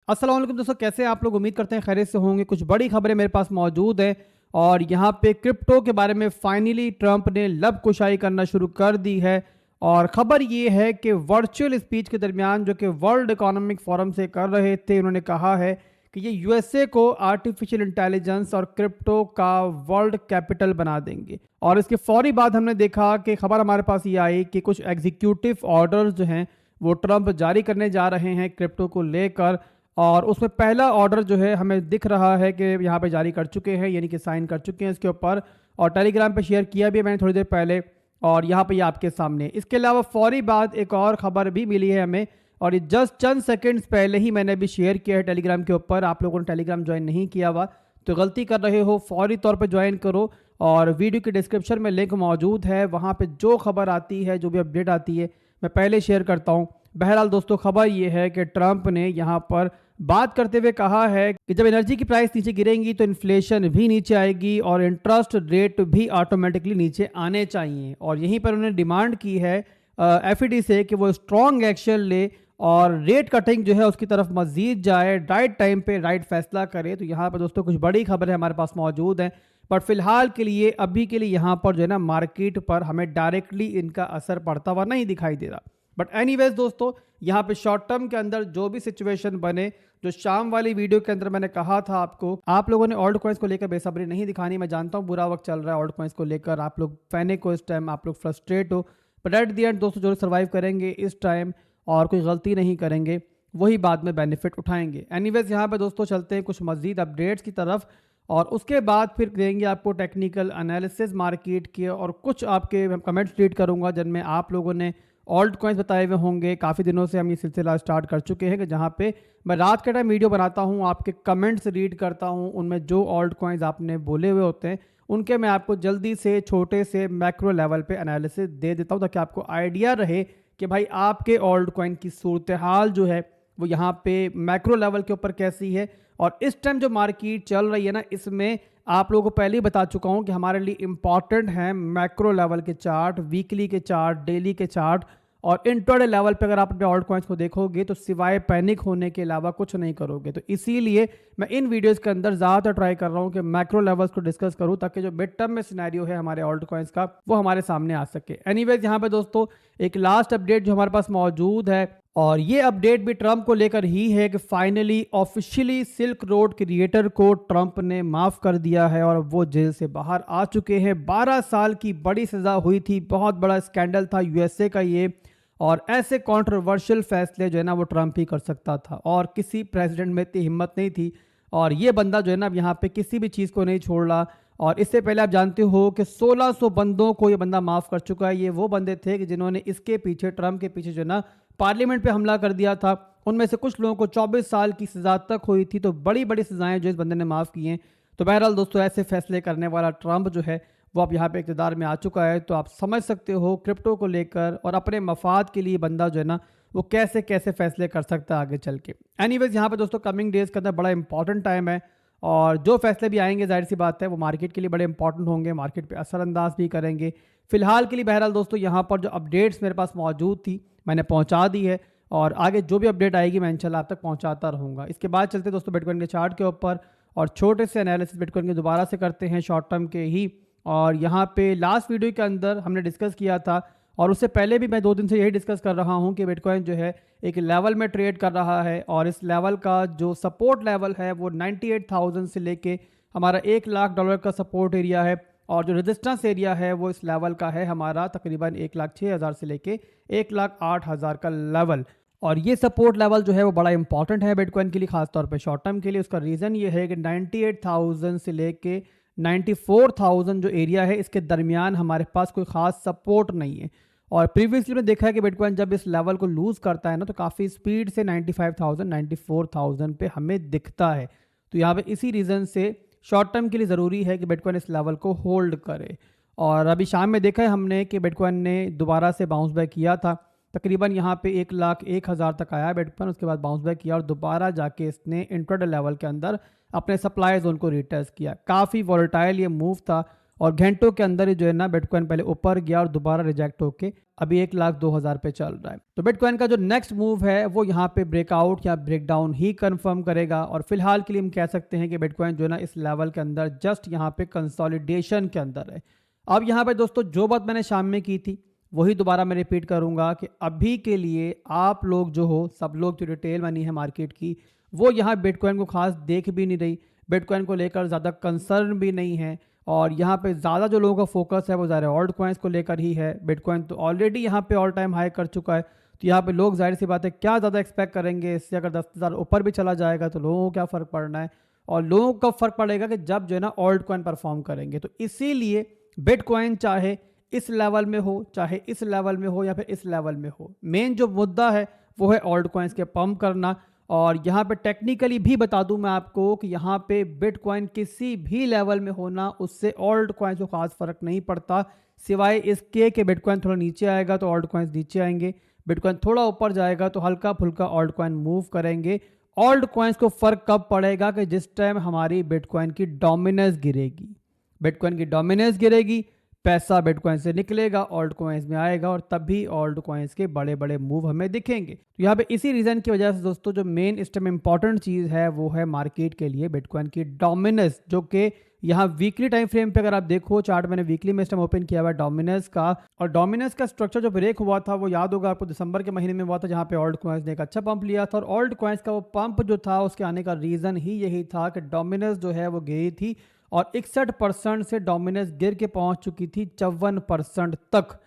अस्सलाम वालेकुम दोस्तों, कैसे हैं आप लोग? उम्मीद करते हैं खैरियत से होंगे। कुछ बड़ी खबरें मेरे पास मौजूद है और यहाँ पे क्रिप्टो के बारे में फाइनली ट्रंप ने लब कुशाई करना शुरू कर दी है। और ख़बर ये है कि वर्चुअल स्पीच के दरमियान जो कि वर्ल्ड इकोनॉमिक फोरम से कर रहे थे, उन्होंने कहा है कि ये यूएसए को आर्टिफिशियल इंटेलिजेंस और क्रिप्टो का वर्ल्ड कैपिटल बना देंगे। और इसके फौरी बाद हमने देखा कि खबर हमारे पास ये आई कि कुछ एग्जीक्यूटिव ऑर्डर्स जो हैं वो ट्रंप जारी करने जा रहे हैं क्रिप्टो को लेकर। और उसमें पहला ऑर्डर जो है हमें दिख रहा है कि यहाँ पे जारी कर चुके हैं, यानी कि साइन कर चुके हैं इसके ऊपर। और टेलीग्राम पे शेयर किया भी मैंने थोड़ी देर पहले, और यहाँ पे ये आपके सामने। इसके अलावा फौरी बाद एक और ख़बर भी मिली है हमें, और ये जस्ट चंद सेकंड्स पहले ही मैंने अभी शेयर किया है टेलीग्राम के ऊपर। आप लोगों ने टेलीग्राम ज्वाइन नहीं किया हुआ तो गलती कर रहे हो, फौरी तौर पर ज्वाइन करो। और वीडियो के डिस्क्रिप्शन में लिंक मौजूद है, वहाँ पर जो खबर आती है, जो भी अपडेट आती है, मैं पहले शेयर करता हूँ। बहरहाल दोस्तों, खबर ये है कि ट्रंप ने यहाँ पर बात करते हुए कहा है कि जब एनर्जी की प्राइस नीचे गिरेंगी तो इन्फ्लेशन भी नीचे आएगी और इंटरेस्ट रेट भी ऑटोमेटिकली नीचे आने चाहिए। और यहीं पर उन्होंने डिमांड की है एफईडी से कि वो स्ट्रॉन्ग एक्शन ले और रेट कटिंग जो है उसकी तरफ मजीद जाए, राइट टाइम पे राइट फैसला करे। तो यहाँ पर दोस्तों कुछ बड़ी खबरें हमारे पास मौजूद हैं, बट फिलहाल के लिए, अभी के लिए यहाँ पर जो है ना मार्केट पर हमें डायरेक्टली इनका असर पड़ता हुआ नहीं दिखाई दे रहा। बट एनीवेज दोस्तों, यहाँ पे शॉर्ट टर्म के अंदर जो भी सिचुएशन बने, जो शाम वाली वीडियो के अंदर मैंने कहा था आपको, आप लोगों ने ऑल्ट कॉइंस को लेकर बेसब्री नहीं दिखानी। मैं जानता हूँ बुरा वक्त चल रहा है ऑल्ट कॉइंस को लेकर, आप लोग पैनिक हो इस टाइम, आप लोग फ्रस्ट्रेट हो, बट एट दी एंड दोस्तों जो सर्वाइव करेंगे इस टाइम और कोई गलती नहीं करेंगे, वही बाद में बेनिफिट उठाएंगे। एनीवेज यहाँ पे दोस्तों चलते हैं कुछ मजीद अपडेट्स की तरफ, और उसके बाद फिर देंगे आपको टेक्निकल एनालिसिस मार्केट के, और कुछ आपके कमेंट्स रीड करूँगा जिनमें आप लोगों ने ऑल्ट कॉइंस बताए हुए होंगे। काफ़ी दिनों से हम ये सिलसिला स्टार्ट कर चुके हैं कि जहाँ पे मैं रात के टाइम वीडियो बनाता हूँ, आपके कमेंट्स रीड करता हूँ, उनमें जो ऑल्ट कॉइंस आपने बोले हुए होते हैं उनके मैं आपको जल्दी से छोटे से मैक्रो लेवल पे एनालिसिस दे देता हूँ, ताकि आपको आइडिया रहे कि भाई आपके ऑल्ट कॉइन की सूरत हाल जो है वो यहाँ पे मैक्रो लेवल के ऊपर कैसी है। और इस टाइम जो मार्केट चल रही है ना, इसमें आप लोगों को पहले ही बता चुका हूँ कि हमारे लिए इंपॉर्टेंट है मैक्रो लेवल के चार्ट, वीकली के चार्ट, डेली के चार्ट। और इंट्राडे लेवल पे अगर आप अपने ऑल्ट कॉइंस को देखोगे तो सिवाय पैनिक होने के अलावा कुछ नहीं करोगे। तो इसीलिए मैं इन वीडियोस के अंदर ज़्यादातर ट्राई कर रहा हूँ कि मैक्रो लेवल्स को डिस्कस करूँ, ताकि जो मिड टर्म में सिनेरियो है हमारे ऑल्ट कॉइंस का वो हमारे सामने आ सके। एनीवेज यहाँ पे दोस्तों एक लास्ट अपडेट जो हमारे पास मौजूद है, और ये अपडेट भी ट्रंप को लेकर ही है कि finally officially silk road creator को ट्रंप ने माफ़ कर दिया है और वो जेल से बाहर आ चुके हैं। 12 साल की बड़ी सज़ा हुई थी, बहुत बड़ा स्कैंडल था यूएसए का ये, और ऐसे कंट्रोवर्शियल फैसले जो है ना वो ट्रंप ही कर सकता था, और किसी प्रेसिडेंट में इतनी हिम्मत नहीं थी। और ये बंदा जो है ना यहाँ पे किसी भी चीज़ को नहीं छोड़ रहा। और इससे पहले आप जानते हो कि 1600 बंदों को ये बंदा माफ़ कर चुका है। ये वो बंदे थे कि जिन्होंने इसके पीछे, ट्रंप के पीछे जो है ना पार्लियामेंट पे हमला कर दिया था। उनमें से कुछ लोगों को 24 साल की सज़ा तक हुई थी। तो बड़ी बड़ी सज़ाएँ जो इस बंदे ने माफ़ की हैं। तो बहरहाल दोस्तों, ऐसे फैसले करने वाला ट्रंप जो है वो अब यहाँ पे इक़्तिदार में आ चुका है। तो आप समझ सकते हो क्रिप्टो को लेकर और अपने मफाद के लिए बंदा जो है ना वो कैसे कैसे फैसले कर सकता है आगे चल के। एनीवेज यहाँ पे दोस्तों कमिंग डेज़ के अंदर बड़ा इंपॉर्टेंट टाइम है, और जो फैसले भी आएंगे जाहिर सी बात है वो मार्केट के लिए बड़े इंपॉर्टेंट होंगे, मार्केट पे असरअंदाज भी करेंगे। फिलहाल के लिए बहरहाल दोस्तों यहाँ पर जो अपडेट्स मेरे पास मौजूद थी मैंने पहुँचा दी है, और आगे जो भी अपडेट आएगी मैं इंशाल्लाह आप तक पहुँचाता रहूँगा। इसके बाद चलते दोस्तों बिटकॉइन के चार्ट के ऊपर, और छोटे से एनालिसिस बिटकॉइन के दोबारा से करते हैं शॉर्ट टर्म के ही। और यहाँ पे लास्ट वीडियो के अंदर हमने डिस्कस किया था, और उससे पहले भी मैं 2 दिन से यही डिस्कस कर रहा हूँ कि बिटकॉइन जो है एक लेवल में ट्रेड कर रहा है, और इस लेवल का जो सपोर्ट लेवल है वो 98,000 से लेके हमारा $1,00,000 का सपोर्ट एरिया है, और जो रेजिस्टेंस एरिया है वो इस लेवल का है हमारा तकरीबन 1,06,000 से लेके 1,08,000 का लेवल। और ये सपोर्ट लेवल जो है वो बड़ा इंपॉर्टेंट है बिटकॉइन के लिए, खासतौर पे शॉर्ट टर्म के लिए। उसका रीज़न ये है कि 98,000 से लेके 94,000 जो एरिया है इसके दरमियान हमारे पास कोई ख़ास सपोर्ट नहीं है। और प्रीवियसली मैंने देखा है कि बिटकॉइन जब इस लेवल को लूज़ करता है ना तो काफ़ी स्पीड से 95,000 94,000 पे हमें दिखता है। तो यहाँ पे इसी रीज़न से शॉर्ट टर्म के लिए ज़रूरी है कि बिटकॉइन इस लेवल को होल्ड करे। और अभी शाम में देखा है हमने कि बिटकॉइन ने दोबारा से बाउंस बैक किया था, तकरीबन यहाँ पे 1,01,000 तक आया बिटकॉइन, उसके बाद बाउंस बैक किया और दोबारा जाके इसने इंट्राडे लेवल के अंदर अपने सप्लाई जोन को रिटेस्ट किया। काफ़ी वॉलेटाइल ये मूव था, और घंटों के अंदर ही जो है ना बिटकॉइन पहले ऊपर गया और दोबारा रिजेक्ट होके अभी 1,02,000 पे चल रहा है। तो बिटकॉइन का जो नेक्स्ट मूव है वो यहाँ पे ब्रेकआउट या ब्रेकडाउन ही कंफर्म करेगा और फिलहाल के लिए हम कह सकते हैं कि बिटकॉइन जो है ना इस लेवल के अंदर जस्ट यहाँ पे कंसोलिडेशन के अंदर है। अब यहाँ पे दोस्तों जो बात मैंने शाम में की थी वही दोबारा मैं रिपीट करूंगा कि अभी के लिए आप लोग जो हो, सब लोग जो रिटेल मनी है मार्केट की, वो यहाँ बिटकॉइन को खास देख भी नहीं रही, बिटकॉइन को लेकर ज़्यादा कंसर्न भी नहीं है और यहाँ पे ज़्यादा जो लोगों का फोकस है वो ज़्यादा ऑल्ट कॉइन्स को लेकर ही है। बिटकॉइन तो ऑलरेडी यहाँ पे ऑल टाइम हाई कर चुका है, तो यहाँ पे लोग जाहिर सी बात है क्या ज़्यादा एक्सपेक्ट करेंगे। इससे अगर 10,000 ऊपर भी चला जाएगा तो लोगों को क्या फ़र्क पड़ना है, और लोगों को कब फ़र्क पड़ेगा कि जब जो है ना ऑल्ट कॉइन परफॉर्म करेंगे। तो इसीलिए बिटकॉइन चाहे इस लेवल में हो, चाहे इस लेवल में हो या फिर इस लेवल में हो, मेन जो मुद्दा है वो है ऑल्ट कॉइन्स के पंप करना। और यहाँ पे टेक्निकली भी बता दूं मैं आपको कि यहाँ पे बिटकॉइन किसी भी लेवल में होना उससे ऑल्ट कॉइन्स को खास फर्क नहीं पड़ता, सिवाय इसके कि बिटकॉइन थोड़ा नीचे आएगा तो ऑल्ट कॉइन्स नीचे आएंगे, बिटकॉइन थोड़ा ऊपर जाएगा तो हल्का फुल्का ऑल्ट कॉइन मूव करेंगे। ऑल्ट कॉइन्स को फर्क कब पड़ेगा कि जिस टाइम हमारी बिटकॉइन की डोमिनेंस गिरेगी, बिटकॉइन की डोमिनेंस गिरेगी, पैसा बिटकॉइन से निकलेगा, ऑल्ट कॉइन्स में आएगा और तभी ऑल्ट कॉइन्स के बड़े बड़े मूव हमें दिखेंगे। तो यहाँ पे इसी रीजन की वजह से दोस्तों जो मेन इस टाइम इंपॉर्टेंट चीज़ है वो है मार्केट के लिए बिटकॉइन की डोमिनेंस, जो कि यहाँ वीकली टाइम फ्रेम पे अगर आप देखो चार्ट मैंने वीकली में इस टाइम ओपन किया हुआ है डोमिनेंस का, और डोमिनेंस का स्ट्रक्चर जो ब्रेक हुआ था वो याद होगा आपको दिसंबर के महीने में हुआ था, जहाँ पे ऑल्ट कॉइन्स ने एक अच्छा पंप लिया था। और ऑल्ट कॉइन्स का वो पंप जो था उसके आने का रीजन ही यही था कि डोमिनेंस जो है वो गिरी थी और 61% से डोमिनेंस गिर के पहुंच चुकी थी 54% तक।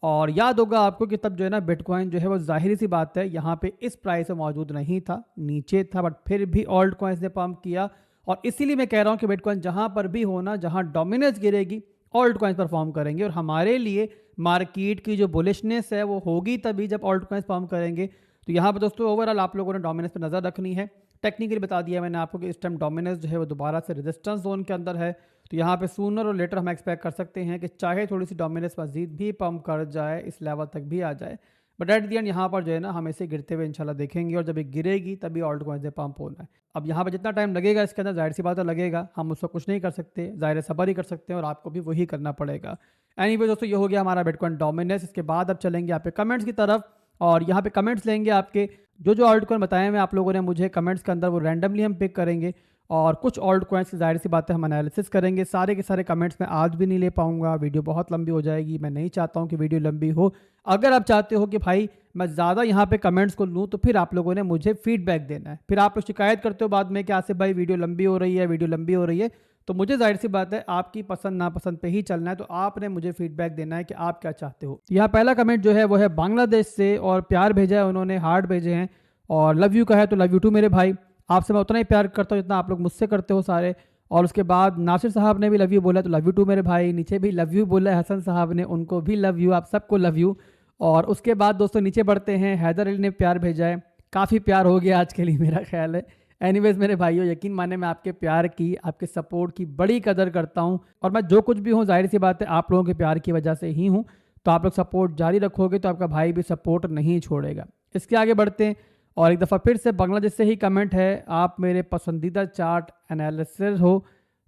और याद होगा आपको कि तब जो है ना बिटकॉइन जो है वो जाहिर सी बात है यहाँ पे इस प्राइस में मौजूद नहीं था, नीचे था, बट फिर भी ऑल्ट कॉइन्स ने पंप किया। और इसीलिए मैं कह रहा हूँ कि बिटकॉइन जहाँ पर भी होना, जहाँ डोमिनेंस गिरेगी ऑल्ट कॉइन्स परफॉर्म करेंगे। और हमारे लिए मार्केट की जो बुलिशनेस है वो होगी तभी जब ऑल्ट कॉइन्स परफॉर्म करेंगे। तो यहाँ पर दोस्तों ओवरऑल आप लोगों ने डोमिनेंस पर नज़र रखनी है। टेक्निकली बता दिया मैंने आपको कि इस टाइम डोमिनेंस जो है वो दोबारा से रेजिस्टेंस जोन के अंदर है, तो यहाँ पे सूनर और लेटर हम एक्सपेक्ट कर सकते हैं कि चाहे थोड़ी सी डोमिनेंस मजीद भी पंप कर जाए, इस लेवल तक भी आ जाए, बट एट दी एंड यहाँ पर जो है ना हम इसे गिरते हुए इंशाल्लाह देखेंगे और जब ये गिरेगी तभी ऑल्ट कॉइन से पंप होना है। अब यहाँ पर जितना टाइम लगेगा इसके अंदर जाहिर सी बात है लगेगा, हम उसको कुछ नहीं कर सकते, ज़ाहिर सबर ही कर सकते हैं और आपको भी वही करना पड़ेगा। एनीवे दोस्तों ये हो गया हमारा बिटकॉइन डोमिनेंस। इसके बाद अब चलेंगे आप पे कमेंट्स की तरफ और यहाँ पे कमेंट्स लेंगे आपके जो ऑल्ट कॉइन बताए हुए आप लोगों ने मुझे कमेंट्स के अंदर, वो रैंडमली हम पिक करेंगे और कुछ ऑल्ट कॉइन्स की जाहिर सी बात है हम एनालिसिस करेंगे। सारे के सारे कमेंट्स मैं आज भी नहीं ले पाऊंगा, वीडियो बहुत लंबी हो जाएगी, मैं नहीं चाहता हूं कि वीडियो लंबी हो। अगर आप चाहते हो कि भाई मैं ज़्यादा यहाँ पे कमेंट्स को लूँ तो फिर आप लोगों ने मुझे फीडबैक देना है। फिर आप लोग शिकायत करते हो बाद में कि आसिफ भाई वीडियो लंबी हो रही है, वीडियो लंबी हो रही है, तो मुझे जाहिर सी बात है आपकी पसंद नापसंद पे ही चलना है, तो आपने मुझे फीडबैक देना है कि आप क्या चाहते हो। यहाँ पहला कमेंट जो है वो है बांग्लादेश से और प्यार भेजा है उन्होंने, हार्ट भेजे हैं और लव यू का है, तो लव यू टू मेरे भाई। आपसे मैं उतना ही प्यार करता हूँ जितना आप लोग मुझसे करते हो सारे। और उसके बाद नासिर साहब ने भी लव यू बोला, तो लव यू टू मेरे भाई। नीचे भी लव यू बोला है हसन साहब ने, उनको भी लव यू, आप सबको लव यू। और उसके बाद दोस्तों नीचे बढ़ते हैं, हैदर अली ने प्यार भेजा है, काफ़ी प्यार हो गया आज के लिए मेरा ख्याल है। एनीवेज मेरे भाइयों, यकीन माने मैं आपके प्यार की, आपके सपोर्ट की बड़ी कदर करता हूं और मैं जो कुछ भी हूं जाहिर सी बात है आप लोगों के प्यार की वजह से ही हूं। तो आप लोग सपोर्ट जारी रखोगे तो आपका भाई भी सपोर्ट नहीं छोड़ेगा। इसके आगे बढ़ते हैं और एक दफ़ा फिर से बांग्लादेश से ही कमेंट है, आप मेरे पसंदीदा चार्ट एनालिसिस हो,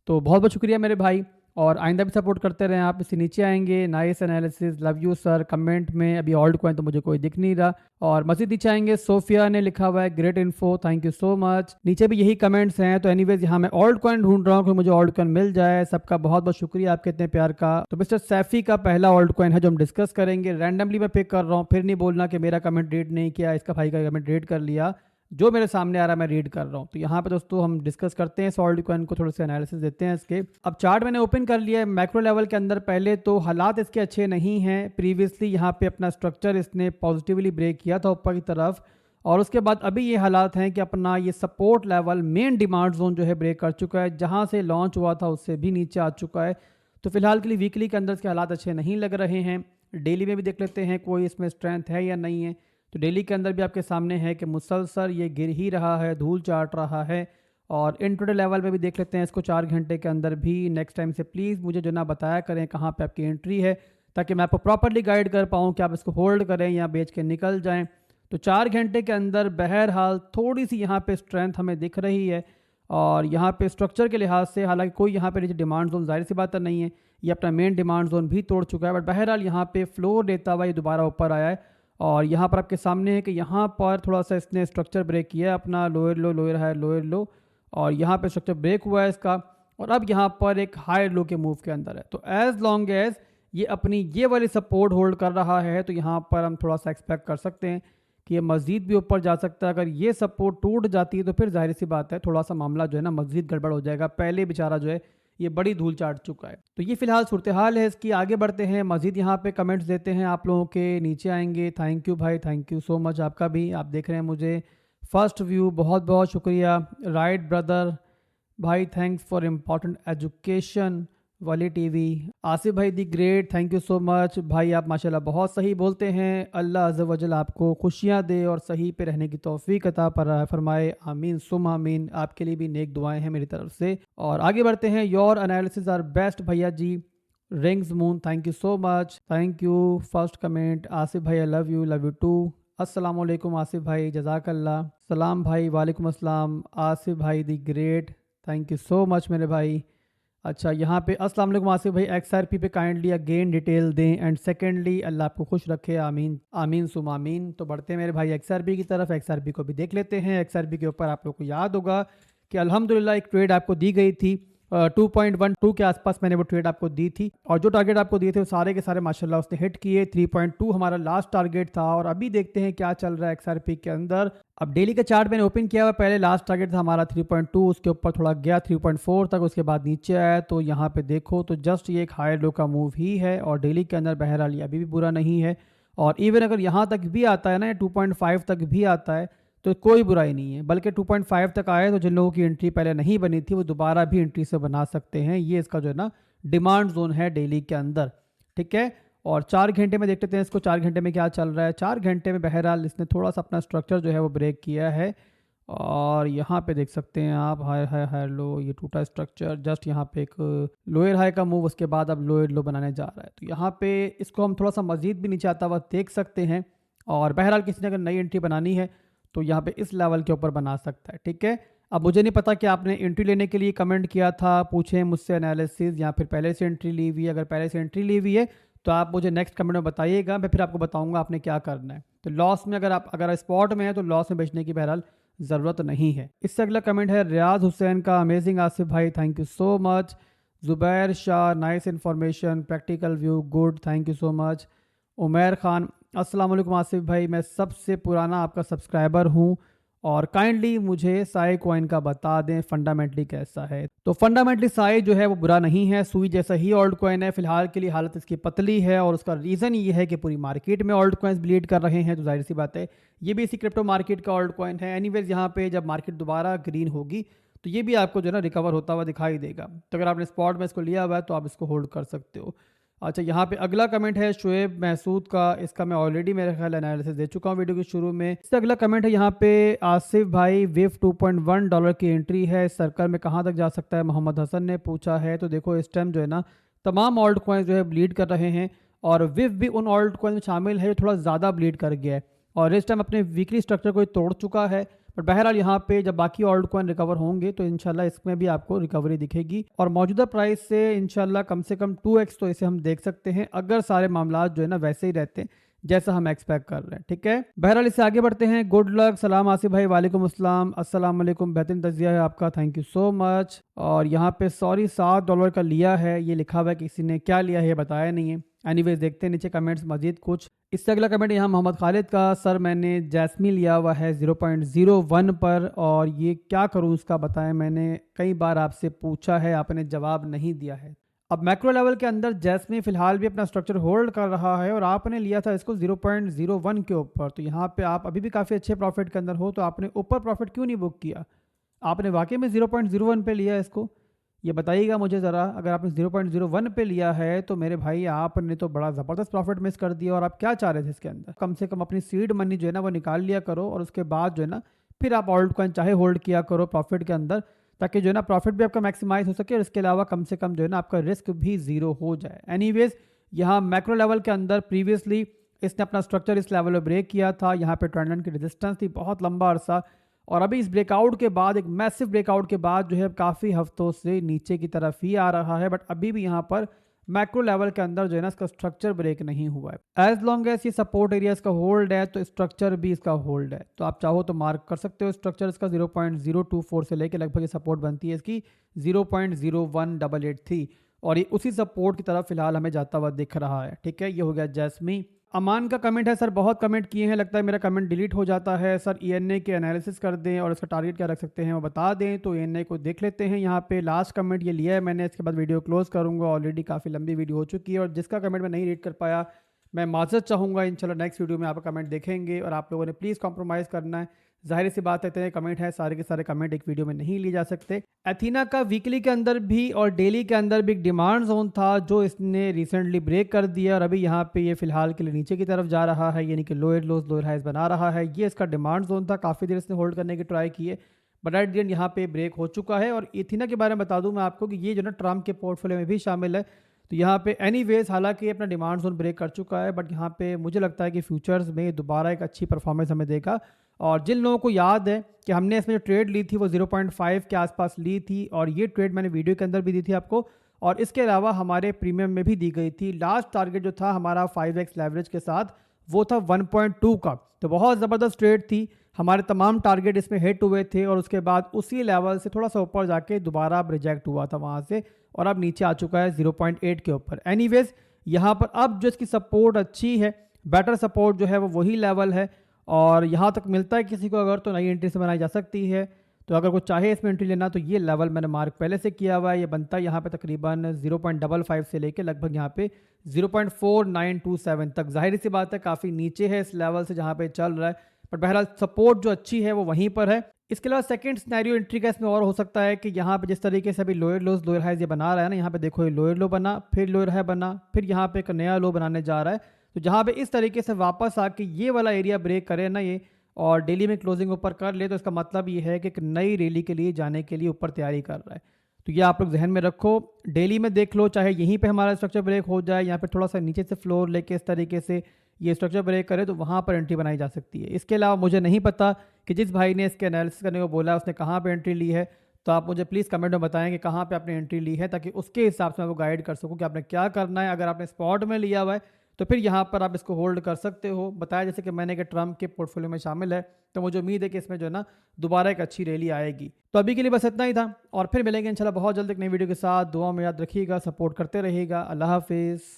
तो बहुत बहुत शुक्रिया मेरे भाई और आइंदा भी सपोर्ट करते रहें आप। इससे नीचे आएंगे, nice analysis, love you sir, comment में अभी ऑल्ट कॉइन तो मुझे कोई दिख नहीं रहा। और मजीद नीचे आएंगे, सोफिया ने लिखा हुआ है great info, thank you so much. नीचे भी यही कमेंट्स हैं। तो एनीवेज यहाँ मैं ऑल्ट कॉइन ढूंढ रहा हूँ कि मुझे ऑल्ट कॉइन मिल जाए। सबका बहुत बहुत शुक्रिया आपके इतने प्यार का। तो मिस्टर सैफी का पहला ऑल्ट कॉइन है जो हम डिस्कस करेंगे, रैंडमली मैं पिक कर रहा हूँ, फिर नहीं बोलना कि मेरा कमेंट रीड नहीं किया, इसका भाई का कमेंट रीड कर लिया, जो मेरे सामने आ रहा है मैं रीड कर रहा हूँ। तो यहाँ पे दोस्तों हम डिस्कस करते हैं ऑल्ट कॉइन को, थोड़े से एनालिसिस देते हैं इसके। अब चार्ट मैंने ओपन कर लिया है मैक्रो लेवल के अंदर। पहले तो हालात इसके अच्छे नहीं हैं, प्रीवियसली यहाँ पे अपना स्ट्रक्चर इसने पॉजिटिवली ब्रेक किया था ऊपर की तरफ और उसके बाद अभी ये हालात हैं कि अपना ये support level, main demand zone जो है ब्रेक कर चुका है, जहाँ से लॉन्च हुआ था उससे भी नीचे आ चुका है। तो फिलहाल के लिए वीकली के अंदर इसके हालात अच्छे नहीं लग रहे हैं। डेली में भी देख लेते हैं कोई इसमें स्ट्रेंथ है या नहीं है। तो डेली के अंदर भी आपके सामने है कि मुसलसल ये गिर ही रहा है, धूल चाट रहा है। और इंट्राडे लेवल में भी देख लेते हैं इसको 4 घंटे के अंदर भी। नेक्स्ट टाइम से प्लीज़ मुझे जो ना बताया करें कहाँ पे आपकी एंट्री है, ताकि मैं आपको प्रॉपर्ली गाइड कर पाऊँ कि आप इसको होल्ड करें या बेच के निकल जाएं। तो 4 घंटे के अंदर बहरहाल थोड़ी सी यहाँ पे स्ट्रेंथ हमें दिख रही है और यहाँ पे स्ट्रक्चर के लिहाज से हालांकि कोई यहाँ पे नीचे डिमांड जोन जाहिर सी बात है नहीं है, ये अपना मेन डिमांड जोन भी तोड़ चुका है, बट बहरहाल यहाँ पे फ्लोर लेता हुआ ये दोबारा ऊपर आया है। और यहाँ पर आपके सामने है कि यहाँ पर थोड़ा सा इसने स्ट्रक्चर ब्रेक किया है अपना, लोअर लो लोअर हाई लोअर लो, और यहाँ पे स्ट्रक्चर ब्रेक हुआ है इसका, और अब यहाँ पर एक हाई लो के मूव के अंदर है। तो एज लॉन्ग एज ये अपनी ये वाली सपोर्ट होल्ड कर रहा है तो यहाँ पर हम थोड़ा सा एक्सपेक्ट कर सकते हैं कि ये मज़ीद भी ऊपर जा सकता है। अगर ये सपोर्ट टूट जाती है तो फिर जाहिर सी बात है थोड़ा सा मामला जो है ना मज़ीद गड़बड़ हो जाएगा। पहले बेचारा जो है ये बड़ी धूल चाट चुका है। तो ये फिलहाल सूरत हाल है इसकी। आगे बढ़ते हैं, मज़ीद यहाँ पे कमेंट्स देते हैं आप लोगों के, नीचे आएंगे। थैंक यू भाई, थैंक यू सो मच आपका भी, आप देख रहे हैं मुझे फर्स्ट व्यू, बहुत बहुत शुक्रिया। राइट ब्रदर भाई, थैंक्स फॉर इम्पोर्टेंट एजुकेशन वाली टीवी। आसिफ भाई the great, thank you so much भाई, आप माशाल्लाह बहुत सही बोलते हैं। अल्लाह अज़्ज़ वजल आपको खुशियाँ दे और सही पे रहने की तौफीक अता फरमाए, आमीन सुम आमीन। आपके लिए भी नेक दुआएं हैं मेरी तरफ से। और आगे बढ़ते हैं, योर एनालिसिस आर बेस्ट भैया ji. Rings moon, thank you so much, thank you. First comment Asif भाई, आई लव यू टू। अस्सलाम वालेकुम आसिफ भाई, जज़ाकल्लाह। सलाम भाई, वालेकुम अस्सलाम। आसिफ भाई the great, thank you so much मेरे भाई। अच्छा, यहाँ पे अस्सलाम वालेकुम आसिफ भाई, XRP पे काइंडली अगेन डिटेल दें, एंड सेकेंडली अल्लाह आपको खुश रखे, आमीन आमीन सुम आमीन। तो बढ़ते हैं मेरे भाई XRP की तरफ। XRP को भी देख लेते हैं। XRP के ऊपर आप लोग को याद होगा कि अल्हम्दुलिल्लाह एक ट्रेड आपको दी गई थी 2.12 के आसपास मैंने वो ट्रेड आपको दी थी, और जो टारगेट आपको दिए थे वो सारे के सारे माशाल्लाह उसने हिट किए। 3.2 हमारा लास्ट टारगेट था। और अभी देखते हैं क्या चल रहा है XRP के अंदर। अब डेली का चार्ट मैंने ओपन किया हुआ, पहले लास्ट टारगेट था हमारा 3.2, उसके ऊपर थोड़ा गया 3.4 तक, उसके बाद नीचे आया। तो यहाँ पे देखो तो जस्ट ये एक हायर लो का मूव ही है, और डेली के अंदर बहरहाल ये अभी भी बुरा नहीं है। और इवन अगर यहाँ तक भी आता है ना, 2.5 तक भी आता है तो कोई बुराई नहीं है, बल्कि 2.5 तक आए तो जिन लोगों की एंट्री पहले नहीं बनी थी वो दोबारा भी एंट्री से बना सकते हैं। ये इसका जो है ना डिमांड जोन है डेली के अंदर, ठीक है। और 4 घंटे में देख लेते हैं इसको, 4 घंटे में क्या चल रहा है। 4 घंटे में बहरहाल इसने थोड़ा सा अपना स्ट्रक्चर जो है वो ब्रेक किया है, और यहाँ पे देख सकते हैं आप हाई हाई हाई लो, ये टूटा स्ट्रक्चर, जस्ट यहाँ पे एक लोअर हाई का मूव, उसके बाद अब लोअर लो बनाने जा रहा है। तो यहाँ पे इसको हम थोड़ा सा मजीद भी नीचे आता हुआ देख सकते हैं। और बहरहाल किसी ने अगर नई एंट्री बनानी है तो यहाँ पे इस लेवल के ऊपर बना सकता है, ठीक है। अब मुझे नहीं पता कि आपने एंट्री लेने के लिए कमेंट किया था, पूछें मुझसे एनालिसिस, या फिर पहले से एंट्री ली हुई है। अगर पहले से एंट्री ली हुई है तो आप मुझे नेक्स्ट कमेंट में बताइएगा, मैं फिर आपको बताऊंगा आपने क्या करना है। तो लॉस में अगर स्पॉट में है तो लॉस में बेचने की बहरहाल ज़रूरत नहीं है। इससे अगला कमेंट है रियाज हुसैन का, अमेजिंग आसिफ भाई, thank you so much. Zubair Shah, nice information, practical view, good, thank you so much. Umair Khan, अस्सलाम वालेकुम आसिफ भाई, मैं सबसे पुराना आपका सब्सक्राइबर हूं, और काइंडली मुझे साई कॉइन का बता दें फंडामेंटली कैसा है। तो फंडामेंटली साई जो है वो बुरा नहीं है, सुई जैसा ही ऑल्ट कॉइन है। फिलहाल के लिए हालत इसकी पतली है, और उसका रीज़न ये है कि पूरी मार्केट में ऑल्ट कॉइन्स ब्लीड कर रहे हैं, तो जाहिर सी बात है ये भी इसी क्रिप्टो मार्केट का ऑल्ट कॉइन है। एनीवेज यहाँ पे जब मार्केट दोबारा ग्रीन होगी तो ये भी आपको जो है ना रिकवर होता हुआ दिखाई देगा। तो अगर आपने स्पॉट में इसको लिया हुआ है तो आप इसको होल्ड कर सकते हो। अच्छा, यहाँ पे अगला कमेंट है शुएब महसूद का, इसका मैं ऑलरेडी मेरे ख्याल एनालिसिस दे चुका हूँ वीडियो के शुरू में। इससे अगला कमेंट है यहाँ पे आसिफ भाई, विफ $2.1 की एंट्री है, इस सर्कल में कहाँ तक जा सकता है, मोहम्मद हसन ने पूछा है। तो देखो इस टाइम जो है ना तमाम ऑल्ट कॉइन्स जो है ब्लीड कर रहे हैं, और विफ भी उन ऑल्ट कॉइन में शामिल है जो थोड़ा ज़्यादा ब्लीड कर गया है, और इस टाइम अपने वीकली स्ट्रक्चर को तोड़ चुका है। बट बहरहाल यहाँ पे जब बाकी ऑल्ट कॉइन रिकवर होंगे तो इंशाल्लाह इसमें भी आपको रिकवरी दिखेगी, और मौजूदा प्राइस से इंशाल्लाह कम से कम 2x तो इसे हम देख सकते हैं, अगर सारे मामला जो है ना वैसे ही रहते हैं जैसा हम एक्सपेक्ट कर रहे हैं, ठीक है। बहरहाल इससे आगे बढ़ते हैं। गुड लक, सलाम आसिफ भाई, वालेकुम अस्सलाम, अस्सलाम वालेकुम, बेहतरीन तजिया है आपका, थैंक यू सो मच। और यहाँ पे सॉरी $7 का लिया है, ये लिखा हुआ है, किसी ने क्या लिया है बताया नहीं है। एनीवेज देखते हैं नीचे कमेंट्स मजीद कुछ। इससे अगला कमेंट यहाँ मोहम्मद खालिद का, सर मैंने जैस्मी लिया हुआ है 0.01 पर, और ये क्या करूँ इसका बताएं, मैंने कई बार आपसे पूछा है, आपने जवाब नहीं दिया है। अब मैक्रो लेवल के अंदर जैस्मी फिलहाल भी अपना स्ट्रक्चर होल्ड कर रहा है, और आपने लिया था इसको 0.01 के ऊपर। तो यहाँ पे आप अभी भी काफ़ी अच्छे प्रॉफिट के अंदर हो, तो आपने ऊपर प्रॉफिट क्यों नहीं बुक किया? आपने वाकई में 0.01 पे लिया इसको, ये बताइएगा मुझे ज़रा। अगर आपने 0.01 पे लिया है तो मेरे भाई आपने तो बड़ा ज़बरदस्त प्रॉफिट मिस कर दिया। और आप क्या चाह रहे थे इसके अंदर? कम से कम अपनी सीड मनी जो है ना वो निकाल लिया करो, और उसके बाद जो है ना फिर आप ऑल्ट कॉइन चाहे होल्ड किया करो प्रॉफिट के अंदर, ताकि जो है ना प्रॉफिट भी आपका मैक्सिमाइज हो सके, और इसके अलावा कम से कम जो है ना आपका रिस्क भी ज़ीरो हो जाए। एनीवेज यहाँ मैक्रो लेवल के अंदर प्रीवियसली इसने अपना स्ट्रक्चर इस लेवल में ब्रेक किया था। यहाँ पे ट्रेंड लाइन की रेजिस्टेंस थी बहुत लंबा अरसा, और अभी इस ब्रेकआउट के बाद, एक मैसिव ब्रेकआउट के बाद जो है काफ़ी हफ्तों से नीचे की तरफ ही आ रहा है, बट अभी भी यहाँ पर मैक्रो लेवल के अंदर जो है ना इसका स्ट्रक्चर ब्रेक नहीं हुआ है। एज लॉन्ग एज ये सपोर्ट एरिया इसका होल्ड है तो स्ट्रक्चर भी इसका होल्ड है, तो आप चाहो तो मार्क कर सकते हो स्ट्रक्चर इसका 0.024 से लेके लगभग ये सपोर्ट बनती है इसकी 0.01883, और ये उसी सपोर्ट की तरफ फिलहाल हमें जाता हुआ दिख रहा है। ठीक है, ये हो गया जैस्मी। अमान का कमेंट है, सर बहुत कमेंट किए हैं, लगता है मेरा कमेंट डिलीट हो जाता है। सर ईएनए के एनालिसिस कर दें और इसका टारगेट क्या रख सकते हैं वो बता दें। तो ईएनए को देख लेते हैं। यहाँ पे लास्ट कमेंट ये लिया है मैंने, इसके बाद वीडियो क्लोज करूँगा। ऑलरेडी काफ़ी लंबी वीडियो हो चुकी है और जिसका कमेंट मैं नहीं रीड कर पाया मैं माजरत चाहूँगा। इंशाल्लाह नेक्स्ट वीडियो में आपका कमेंट देखेंगे और आप लोगों ने प्लीज़ कॉम्प्रोमाइज़ करना है। जाहिर सी बात है, इतने कमेंट है, सारे के सारे कमेंट एक वीडियो में नहीं लिए जा सकते। एथीना का वीकली के अंदर भी और डेली के अंदर भी एक डिमांड जोन था जो इसने रिसेंटली ब्रेक कर दिया और अभी यहाँ पे ये फिलहाल के लिए नीचे की तरफ जा रहा है, यानी कि लोअर लोज लोअर हाइज बना रहा है। ये इसका डिमांड जोन था, काफ़ी देर इसने होल्ड करने की ट्राई की है, बट एट द एंड यहाँ पे ब्रेक हो चुका है। और एथीना के बारे में बता दूं मैं आपको कि ये जो ना ट्रम्प के पोर्टफोलियो में भी शामिल है। तो यहाँ पे एनीवेज हालांकि ये अपना डिमांड जोन ब्रेक कर चुका है, बट यहाँ पे मुझे लगता है कि फ्यूचर्स में दोबारा एक अच्छी परफॉर्मेंस हमें देगा। और जिन लोगों को याद है कि हमने इसमें जो ट्रेड ली थी वो 0.5 के आसपास ली थी और ये ट्रेड मैंने वीडियो के अंदर भी दी थी आपको, और इसके अलावा हमारे प्रीमियम में भी दी गई थी। लास्ट टारगेट जो था हमारा 5x लेवरेज के साथ वो था 1.2 का, तो बहुत ज़बरदस्त ट्रेड थी। हमारे तमाम टारगेट इसमें हिट हुए थे और उसके बाद उसी लेवल से थोड़ा सा ऊपर जाके दोबारा अब रिजेक्ट हुआ था वहाँ से, और अब नीचे आ चुका है 0.8 के ऊपर। एनीवेज यहाँ पर अब जो इसकी सपोर्ट अच्छी है, बेटर सपोर्ट जो है वो वही लेवल है, और यहाँ तक मिलता है किसी को अगर तो नई एंट्री से बनाई जा सकती है। तो अगर कोई चाहे इसमें एंट्री लेना तो ये लेवल मैंने मार्क पहले से किया हुआ है, ये बनता है यहाँ पे तकरीबन 0.55 से लेके लगभग यहाँ पे 0.4927 तक। जाहिर सी बात है काफ़ी नीचे है इस लेवल से जहाँ पे चल रहा है, पर बहरहाल सपोर्ट जो अच्छी है वो वहीं पर है। इसके अलावा सेकंड सिनेरियो एंट्री का इसमें और हो सकता है कि यहाँ पे जिस तरीके से अभी लोअर लोज लोअर हाइज ये बना रहा है ना, यहाँ पे देखो ये लोअर लो बना, फिर लोअर हाई बना, फिर यहाँ पे एक नया लो बनाने जा रहा है। तो जहाँ पे इस तरीके से वापस आके ये वाला एरिया ब्रेक करे ना ये, और डेली में क्लोजिंग ऊपर कर ले, तो इसका मतलब ये है कि एक नई रैली के लिए जाने के लिए ऊपर तैयारी कर रहा है। तो ये आप लोग जहन में रखो। डेली में देख लो, चाहे यहीं पे हमारा स्ट्रक्चर ब्रेक हो जाए, यहाँ पे थोड़ा सा नीचे से फ्लोर लेके इस तरीके से ये स्ट्रक्चर ब्रेक करे तो वहाँ पर एंट्री बनाई जा सकती है। इसके अलावा मुझे नहीं पता कि जिस भाई ने इसके एनालिसिस करने को बोला उसने कहाँ पर एंट्री ली है, तो आप मुझे प्लीज़ कमेंट में बताएं कि कहाँ पे आपने एंट्री ली है, ताकि उसके हिसाब से मैं आपको गाइड कर सकूँ कि आपने क्या करना है। अगर आपने स्पॉट में लिया हुआ है तो फिर यहाँ पर आप इसको होल्ड कर सकते हो। बताया जैसे कि मैंने कि ट्रम्प के पोर्टफोलियो में शामिल है, तो मुझे उम्मीद है कि इसमें जो है ना दोबारा एक अच्छी रैली आएगी। तो अभी के लिए बस इतना ही था और फिर मिलेंगे इंशाल्लाह बहुत जल्द एक नई वीडियो के साथ। दुआ में याद रखिएगा, सपोर्ट करते रहिएगा। अल्लाह हाफिज़।